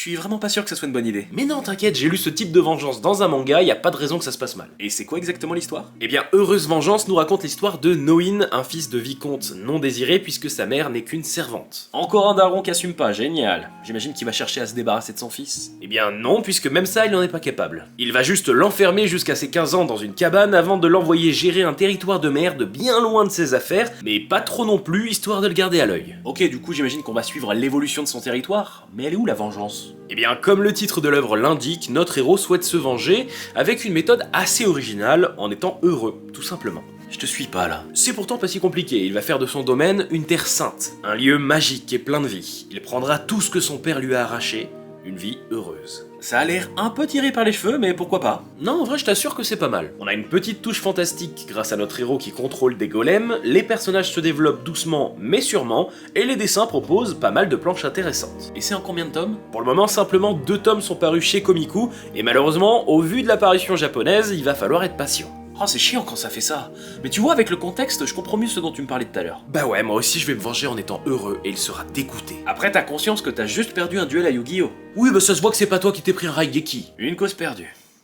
suis vraiment pas sûr que ça soit une bonne idée. Mais non, t'inquiète, j'ai lu ce type de vengeance dans un manga, y a pas de raison que ça se passe mal. Et c'est quoi exactement l'histoire? Eh bien, Heureuse Vengeance nous raconte l'histoire de Noin, un fils de vicomte non désiré puisque sa mère n'est qu'une servante. Encore un daron qui assume pas, génial. J'imagine qu'il va chercher à se débarrasser de son fils. Eh bien non, puisque même ça, il n'en est pas capable. Il va juste l'enfermer jusqu'à ses 15 ans dans une cabane avant de l'envoyer gérer un territoire de merde bien loin de ses affaires, mais pas trop non plus, histoire de le garder à l'œil. Ok, du coup j'imagine qu'on va suivre l'évolution de son territoire, mais elle est où la vengeance? Eh bien, comme le titre de l'œuvre l'indique, notre héros souhaite se venger avec une méthode assez originale, en étant heureux, tout simplement. Je te suis pas là. C'est pourtant pas si compliqué, il va faire de son domaine une terre sainte, un lieu magique et plein de vie. Il prendra tout ce que son père lui a arraché, une vie heureuse. Ça a l'air un peu tiré par les cheveux, mais pourquoi pas? Non, en vrai, je t'assure que c'est pas mal. On a une petite touche fantastique grâce à notre héros qui contrôle des golems, les personnages se développent doucement mais sûrement, et les dessins proposent pas mal de planches intéressantes. Et c'est en combien de tomes? Pour le moment, simplement 2 tomes sont parus chez Komiku, et malheureusement, au vu de l'apparition japonaise, il va falloir être patient. Oh, c'est chiant quand ça fait ça. Mais tu vois, avec le contexte, je comprends mieux ce dont tu me parlais tout à l'heure. Bah ouais, moi aussi je vais me venger en étant heureux et il sera dégoûté. Après, t'as conscience que t'as juste perdu un duel à Yu-Gi-Oh! Oui, bah ça se voit que c'est pas toi qui t'es pris un Raigeki. Une cause perdue.